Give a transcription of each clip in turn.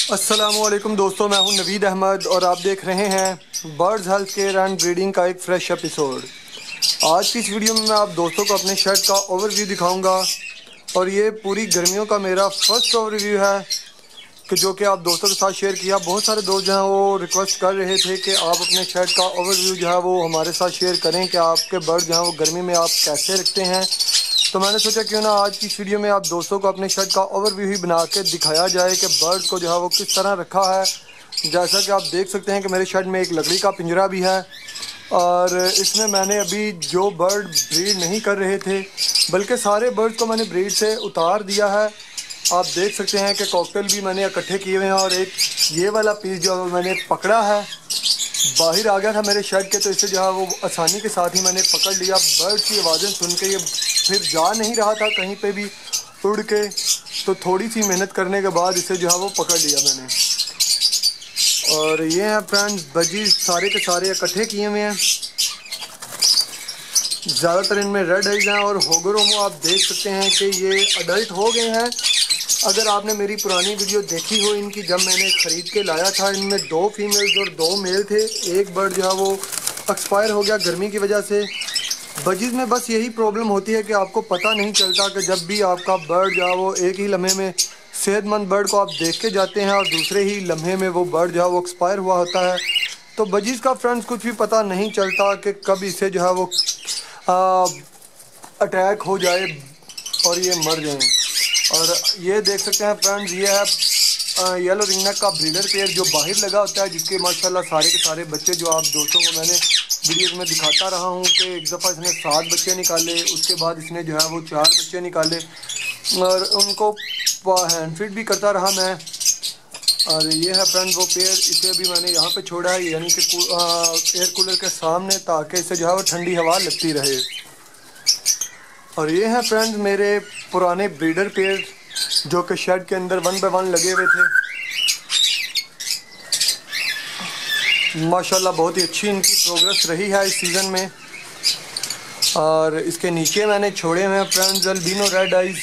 अस्सलामुअलैकुम दोस्तों, मैं हूं नवीद अहमद और आप देख रहे हैं birds health care and breeding का एक फ्रेश एपिसोड। आज की इस वीडियो में मैं आप दोस्तों को अपने शर्ट का ओवरव्यू दिखाऊंगा और ये पूरी गर्मियों का मेरा फर्स्ट ओवरव्यू है कि जो कि आप दोस्तों के साथ शेयर किया। बहुत सारे दोस्त जो हैं वो रिक्वेस्ट कर रहे थे कि आप अपने शर्ट का ओवरव्यू जो है वो हमारे साथ शेयर करें कि आपके बर्ड जो हैं वो गर्मी में आप कैसे रखते हैं। तो मैंने सोचा क्यों ना आज की इस वीडियो में आप दोस्तों को अपने शर्ट का ओवरव्यू ही बना के दिखाया जाए कि बर्ड को जो है वो किस तरह रखा है। जैसा कि आप देख सकते हैं कि मेरे शर्ट में एक लकड़ी का पिंजरा भी है और इसमें मैंने अभी जो बर्ड ब्रीड नहीं कर रहे थे बल्कि सारे बर्ड को मैंने ब्रीड से उतार दिया है। आप देख सकते हैं कि कॉकटेल भी मैंने इकट्ठे किए हुए हैं और एक ये वाला पीस जो मैंने पकड़ा है बाहर आ गया था मेरे शर्ट के, तो इसे जो है वो आसानी के साथ ही मैंने पकड़ लिया। बर्ड की आवाज़ें सुन के ये फिर जा नहीं रहा था कहीं पे भी उड़ के, तो थोड़ी सी मेहनत करने के बाद इसे जो है वो पकड़ लिया मैंने। और ये हैं फ्रेंड्स बजी सारे के सारे इकट्ठे किए हुए हैं। ज़्यादातर इनमें रेड आइज हैं और होगरोमो आप देख सकते हैं कि ये अडल्ट हो गए हैं। अगर आपने मेरी पुरानी वीडियो देखी हो इनकी, जब मैंने ख़रीद के लाया था, इनमें 2 फीमेल्स और 2 मेल थे। एक बर्ड जो है वो एक्सपायर हो गया गर्मी की वजह से। बजीज़ में बस यही प्रॉब्लम होती है कि आपको पता नहीं चलता कि जब भी आपका बर्ड जो है वो एक ही लम्हे में सेहतमंद बर्ड को आप देख के जाते हैं और दूसरे ही लम्हे में वो बर्ड जो है वो एक्सपायर हुआ होता है। तो बजीज़ का फ्रेंड्स कुछ भी पता नहीं चलता कि कब इसे जो है वो अटैक हो जाए और ये मर जाएं। और ये देख सकते हैं फ्रेंड्स, ये है येलो रिंगनेक का ब्रीडर पेयर जो बाहर लगा होता है, जिसके माशाल्लाह सारे के सारे बच्चे जो आप दोस्तों को मैंने वीडियोस में दिखाता रहा हूँ कि एक दफ़ा इसने 7 बच्चे निकाले, उसके बाद इसने जो है वो 4 बच्चे निकाले और उनको हैंड फीड भी करता रहा मैं। और ये है फ्रेंड वो पेयर, इसे भी मैंने यहाँ पे छोड़ा है यानी कि एयर कूलर के सामने, ताकि इसे जो है वो ठंडी हवा लगती रहे। और ये हैं फ्रेंड्स मेरे पुराने ब्रीडर पेयर जो कि शेड के अंदर 1 बाय 1 लगे हुए थे। माशाल्लाह बहुत ही अच्छी इनकी प्रोग्रेस रही है इस सीज़न में। और इसके नीचे मैंने छोड़े हुए हैं फ्रेंड्स अल्बिनो रेड आइज।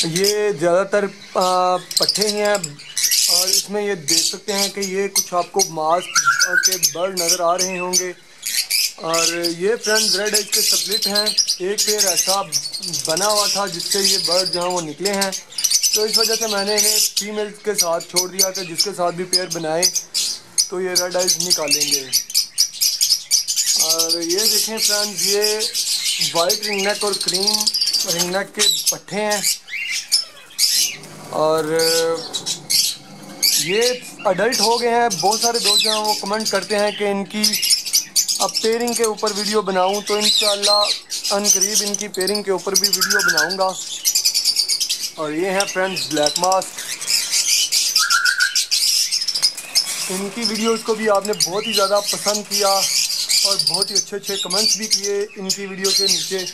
ये ज़्यादातर पट्टे ही हैं और इसमें ये देख सकते हैं कि ये कुछ आपको मास्क के बर्ड नज़र आ रहे होंगे। और ये फ्रेंड्स रेड आइज के स्प्लिट हैं। एक पेयर ऐसा बना हुआ था जिससे ये बर्ड जहाँ वो निकले हैं, तो इस वजह से मैंने इन्हें फीमेल्स के साथ छोड़ दिया कि जिसके साथ भी पेयर बनाए तो ये रेड आइज निकालेंगे। और ये देखें फ्रेंड्स, ये वाइट रिंगनेक और क्रीम रिंगनेक के पट्टे हैं और ये अडल्ट हो गए हैं। बहुत सारे दोस्त जो हैं वो कमेंट करते हैं कि इनकी अब पेयरिंग के ऊपर वीडियो बनाऊं, तो इंशाल्लाह अनकरीब इनकी पेयरिंग के ऊपर भी वीडियो बनाऊंगा। और ये हैं फ्रेंड्स ब्लैक मास्क। इनकी वीडियोस को भी आपने बहुत ही ज़्यादा पसंद किया और बहुत ही अच्छे अच्छे कमेंट्स भी किए इनकी वीडियो के नीचे।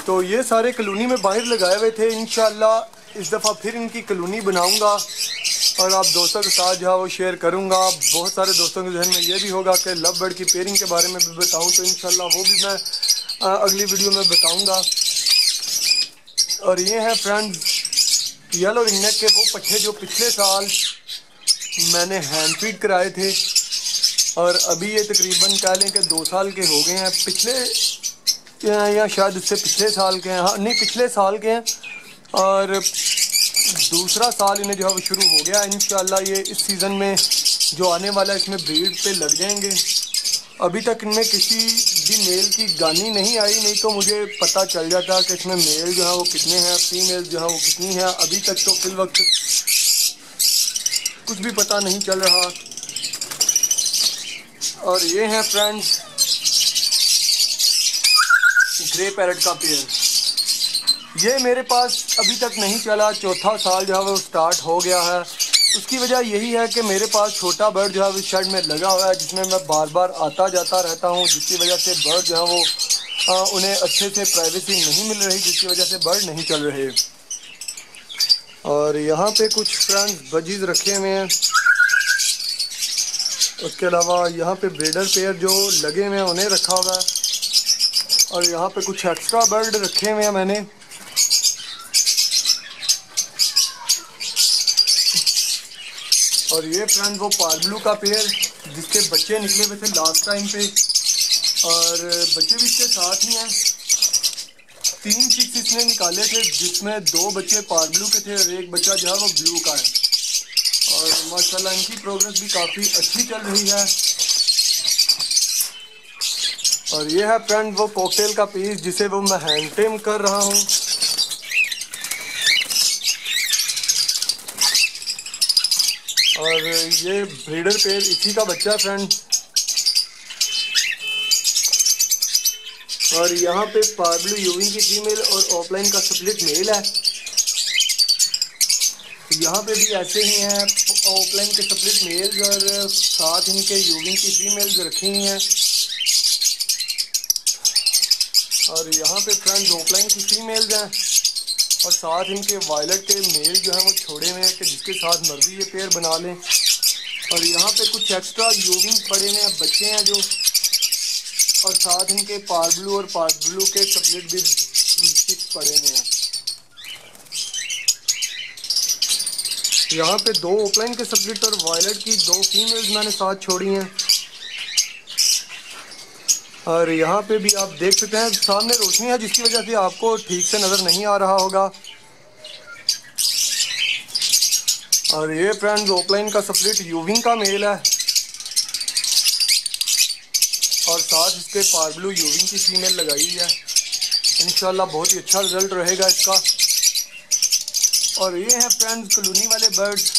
तो ये सारे कॉलोनी में बाहर लगाए हुए थे। इंशाल्लाह इस दफ़ा फिर इनकी कॉलोनी बनाऊंगा और आप दोस्तों के साथ जो है वो शेयर करूंगा। बहुत सारे दोस्तों के जहन में ये भी होगा कि लव बर्ड की पेयरिंग के बारे में भी बताऊं, तो इंशाल्लाह वो भी मैं अगली वीडियो में बताऊंगा। और ये है फ्रेंड्स येलो रिंगनेक के वो पट्टे जो पिछले साल मैंने हैंड फीड कराए थे और अभी ये तकरीबन कह लें कि 2 साल के हो गए हैं। पिछले या शायद उससे पिछले साल के हैं, हाँ नहीं पिछले साल के हैं और दूसरा साल इन्हें जो है वो शुरू हो गया। इंशाल्लाह ये इस सीज़न में जो आने वाला है इसमें ब्रीड पे लग जाएंगे। अभी तक इनमें किसी भी मेल की गानी नहीं आई, नहीं तो मुझे पता चल जाता कि इसमें मेल जो है वो कितने हैं, फीमेल जो है वो कितनी है। अभी तक तो फिल वक्त कुछ भी पता नहीं चल रहा। और ये हैं फ्रेंड्स ग्रे पैरट का पेयर। ये मेरे पास अभी तक नहीं चला, 4था साल जो है वो स्टार्ट हो गया है। उसकी वजह यही है कि मेरे पास छोटा बर्ड जो है वो शेड में लगा हुआ है जिसमें मैं बार बार आता जाता रहता हूँ, जिसकी वजह से बर्ड जो है वो उन्हें अच्छे से प्राइवेसी नहीं मिल रही, जिसकी वजह से बर्ड नहीं चल रहे। और यहाँ पे कुछ फ्रेंड्स बजीज रखे हुए हैं। उसके अलावा यहाँ पे ब्रीडर पेयर जो लगे हुए हैं उन्हें रखा हुआ है और यहाँ पे कुछ एक्स्ट्रा बर्ड रखे हुए हैं मैंने। और ये फ्रेंड वो पारब्लू का पेयर जिसके बच्चे निकले हुए थे लास्ट टाइम पे, और बच्चे भी इसके साथ ही हैं। 3 चिक्स इसने निकाले थे जिसमें 2 बच्चे पारब्लू के थे और एक बच्चा जो है वो ब्लू का है। और माशाल्लाह इनकी प्रोग्रेस भी काफ़ी अच्छी चल रही है। और ये है फ्रेंड वो कॉकटेल का पीस जिसे वो मैं हैंड टेम कर रहा हूँ। और ये ब्रीडर पेयर इसी का बच्चा फ्रेंड। और यहाँ पे पारब्लू यूविंग की फीमेल और ऑफलाइन का स्प्लिट मेल है। यहाँ पे भी ऐसे ही हैं ऑफलाइन के स्प्लिट मेल्स और साथ इनके यूविंग की फीमेल्स रखी हुई हैं। और यहाँ पे फ्रेंड्स ऑफलाइन की फीमेल्स हैं और साथ इनके वायलेट के मेल जो हैं वो छोड़े हुए हैं कि जिसके साथ मर्जी ये पेयर बना लें। और यहाँ पे कुछ एक्स्ट्रा यूविंग पड़े हुए हैं बच्चे हैं जो, और साथ इनके पारब्लू और पारब्लू के स्प्लिट भी चिक्स पड़े हुए हैं। यहाँ पे 2 ऑफलाइन के स्प्लिट और वायलेट की 2 फीमेल्स मैंने साथ छोड़ी हैं। और यहाँ पे भी आप देख सकते हैं सामने रोशनी है जिसकी वजह से आपको ठीक से नज़र नहीं आ रहा होगा। और ये फ्रेंड्स ऑफलाइन का स्प्लिट यूविंग का मेल है और साथ इसके पारब्लू यूविंग की फीमेल लगाई हुई है। इंशाल्लाह बहुत ही अच्छा रिजल्ट रहेगा इसका। और ये हैं फ्रेंड्स कॉलोनी वाले बर्ड्स।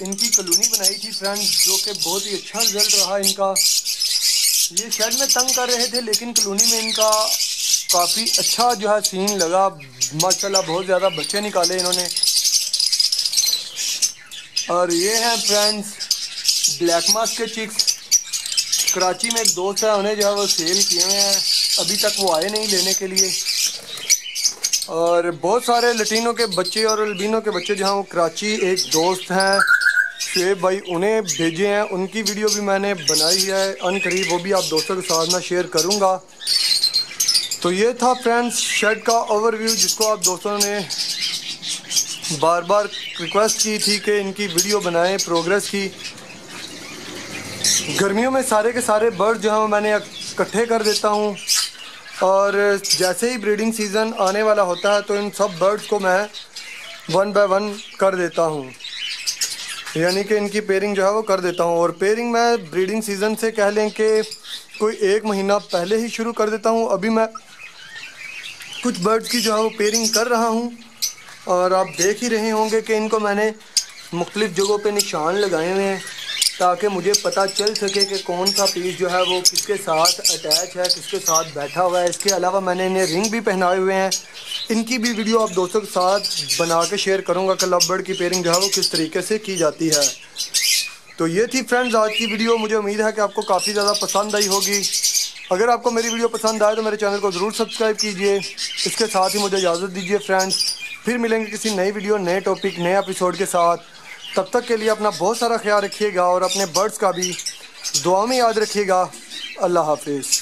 इनकी कॉलोनी बनाई थी फ्रेंड्स जो कि बहुत ही अच्छा रिजल्ट रहा इनका। ये शेड में तंग कर रहे थे लेकिन कॉलोनी में इनका काफ़ी अच्छा जो है सीन लगा। माशाल्लाह बहुत ज़्यादा बच्चे निकाले इन्होंने। और ये हैं फ्रेंड्स ब्लैक मास्क के चिक्स। कराची में एक दोस्त है, उन्हें जो है वो सेल किए हुए हैं, अभी तक वो आए नहीं लेने के लिए। और बहुत सारे लटीनों के बच्चे और अल्बिनो के बच्चे जहाँ वो कराची एक दोस्त हैं शुएब भाई, उन्हें भेजे हैं। उनकी वीडियो भी मैंने बनाई है अनकरीब, वो भी आप दोस्तों के साथ में शेयर करूँगा। तो ये था फ्रेंड्स शेड का ओवरव्यू जिसको आप दोस्तों ने बार बार रिक्वेस्ट की थी कि इनकी वीडियो बनाएं प्रोग्रेस की। गर्मियों में सारे के सारे बर्ड जो हैं मैंने इकट्ठे कर देता हूँ और जैसे ही ब्रीडिंग सीज़न आने वाला होता है तो इन सब बर्ड्स को मैं 1 बाय 1 कर देता हूँ, यानी कि इनकी पेयरिंग जो है वो कर देता हूँ। और पेयरिंग मैं ब्रीडिंग सीज़न से कह लें कि कोई 1 महीना पहले ही शुरू कर देता हूँ। अभी मैं कुछ बर्ड्स की जो है वो पेयरिंग कर रहा हूँ और आप देख ही रहे होंगे कि इनको मैंने मुख्तलिफ़ जगहों पे निशान लगाए हुए हैं ताकि मुझे पता चल सके कि कौन सा पीस जो है वो किसके साथ अटैच है, किसके साथ बैठा हुआ है। इसके अलावा मैंने इन्हें रिंग भी पहनाए हुए हैं। इनकी भी वीडियो आप दोस्तों के साथ बना के शेयर करूँगा कि लव बर्ड की पेयरिंग जो है वो किस तरीके से की जाती है। तो ये थी फ्रेंड्स आज की वीडियो। मुझे उम्मीद है कि आपको काफ़ी ज़्यादा पसंद आई होगी। अगर आपको मेरी वीडियो पसंद आए तो मेरे चैनल को ज़रूर सब्सक्राइब कीजिए। इसके साथ ही मुझे इजाज़त दीजिए फ्रेंड्स, फिर मिलेंगे किसी नई वीडियो, नए टॉपिक, नए एपिसोड के साथ। तब तक के लिए अपना बहुत सारा ख्याल रखिएगा और अपने बर्ड्स का भी दुआ में याद रखिएगा। अल्लाह हाफिज़।